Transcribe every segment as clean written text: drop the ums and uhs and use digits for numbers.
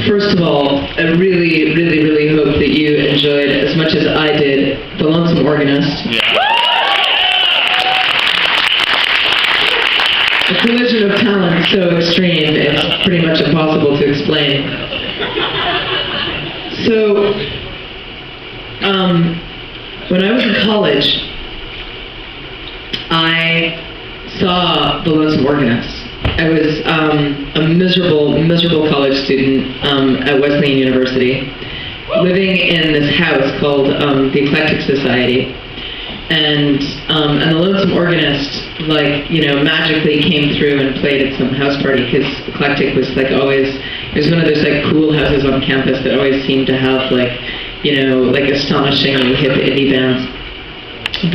First of all, I really, really, really hope that you enjoyed as much as I did The Lonesome Organist. A collision of talent so extreme, it's pretty much impossible to explain. So, when I was in college, I saw The Lonesome Organist. I was a miserable college student at Wesleyan University, living in this house called the Eclectic Society, and The Lonesome Organist, magically came through and played at some house party, because Eclectic was always, it was one of those cool houses on campus that always seemed to have astonishingly hip indie bands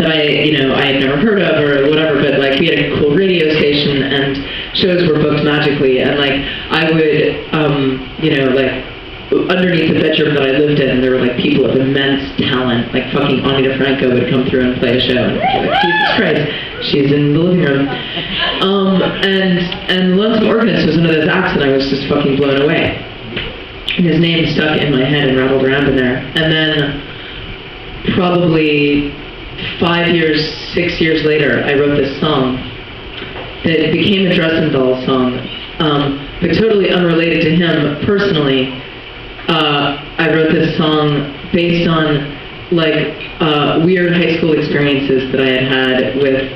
that I had never heard of or whatever, but we had a cool radio station and shows were booked magically, and I would underneath the bedroom that I lived in, there were people of immense talent, fucking Ani DeFranco would come through and play a show, and I'd be Jesus Christ, she's in the living room. And Lonesome Organist was one of those acts, and I was just fucking blown away. And his name stuck in my head and rattled around in there. And then probably 6 years later, I wrote this song that became a Dresden Dolls song, but totally unrelated to him personally. I wrote this song based on weird high school experiences that I had with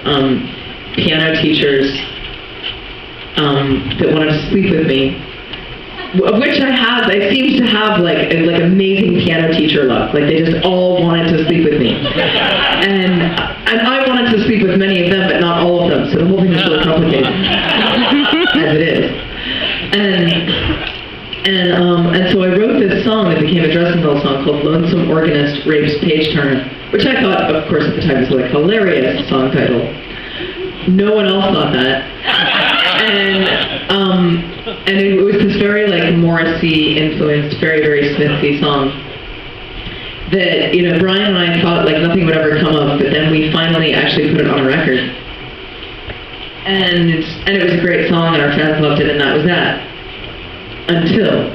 piano teachers that wanted to sleep with me, of which I seem to have amazing piano teacher luck. They just all wanted to sleep with me, and I wanted to sleep with many of them, but not all of them. So the whole thing is really complicated, as it is. And so I wrote this song that became a Dresden Doll song called "Lonesome Organist Rapes Page Turner," which I thought, of course, at the time was hilarious song title. No one else thought that. And it was this very Morrissey influenced, very, very Smithy song that, Brian and I thought nothing would ever come of, but then we finally actually put it on a record. And it was a great song, and our fans loved it, and that was that. Until,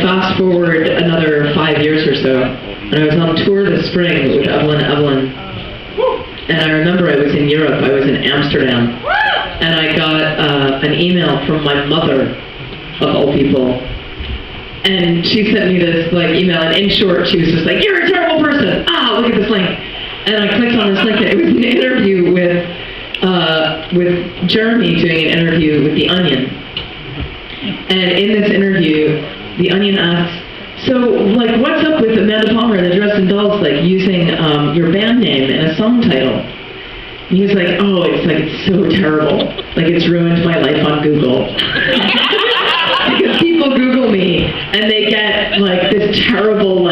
fast forward another 5 years or so, and I was on tour this spring with Evelyn, and I remember I was in Europe, I was in Amsterdam, and I got an email from my mother, of all people, and she sent me this email, and in short, she was just "You're a terrible person! Look at this link!" And I clicked on this link, and it was an interview with Jeremy doing an interview with The Onion. And in this interview, The Onion asks, "So, what's up with Amanda Palmer and the Dresden Dolls, using your band name in a song title?" And he was like, "Oh, it's so terrible. It's ruined my life on Google." Because people Google me, and they get, this terrible,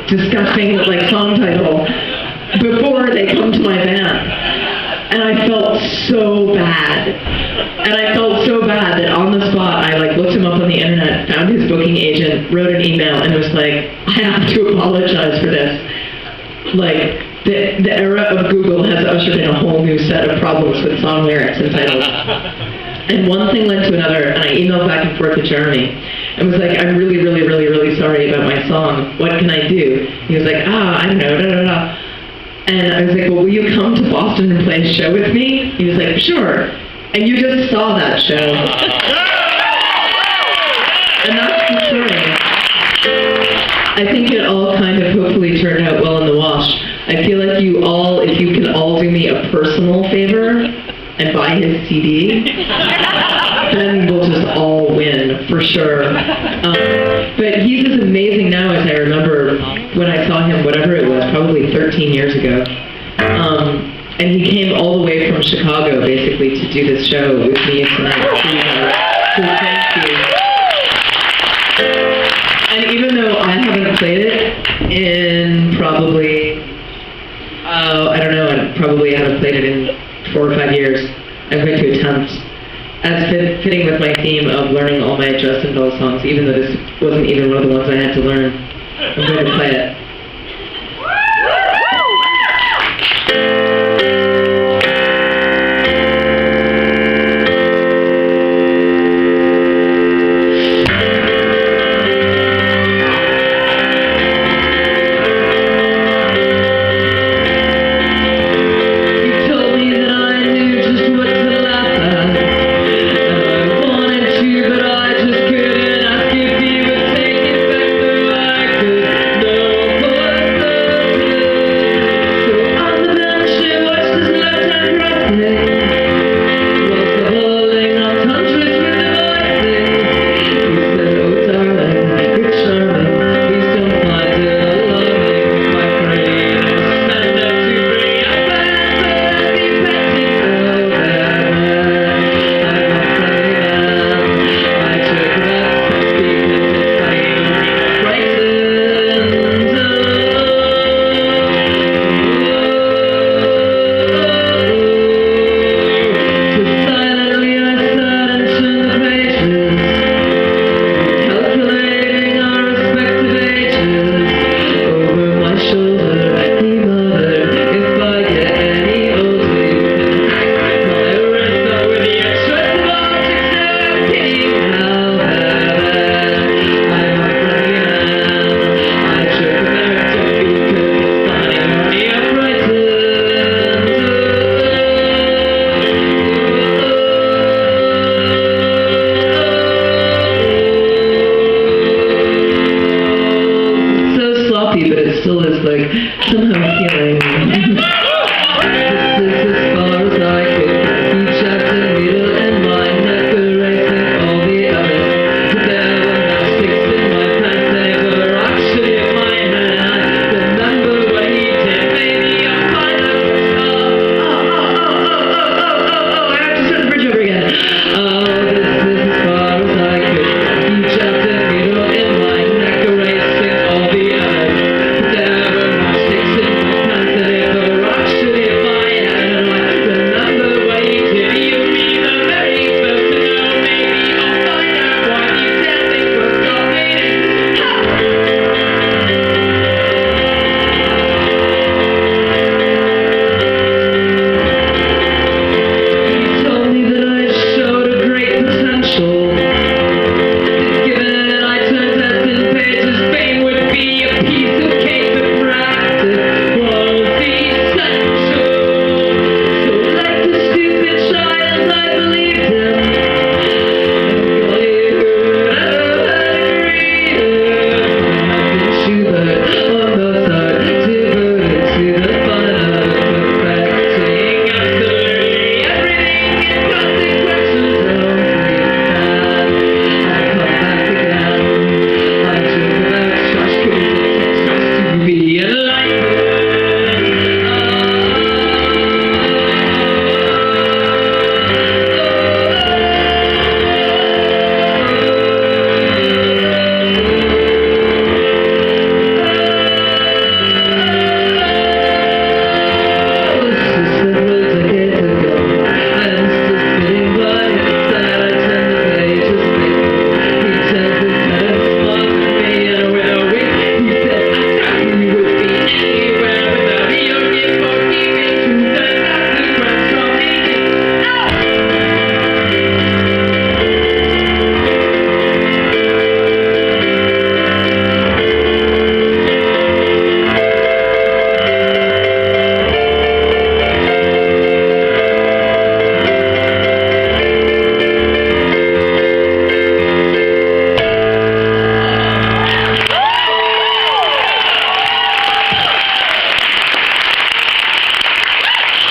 disgusting, song title before they come to my band. And I felt so bad. And I felt so bad that on the spot, I looked him up on the internet, found his booking agent, wrote an email, and was I have to apologize for this. The era of Google has ushered in a whole new set of problems with song lyrics and titles. And one thing led to another, and I emailed back and forth to Jeremy, and was "I'm really, really, really, really sorry about my song. What can I do?" He was I don't know, da da da. And I was "Well, will you come to Boston and play a show with me?" He was "Sure." And you just saw that show. And that's the story. I think it all kind of hopefully turned out well in the wash. I feel if you can all do me a personal favor and buy his CD, then we'll just all win, for sure. But he's as amazing now as I remember when I saw him, whatever it was, probably 13 years ago. And he came all the way from Chicago, basically, to do this show with me tonight. So thank you. And even though I haven't played it in probably, I don't know, I probably haven't played it in 4 or 5 years, I'm going to attempt, as fitting with my theme of learning all my Dresden Dolls songs, even though this wasn't even one of the ones I had to learn. I'm going to play it.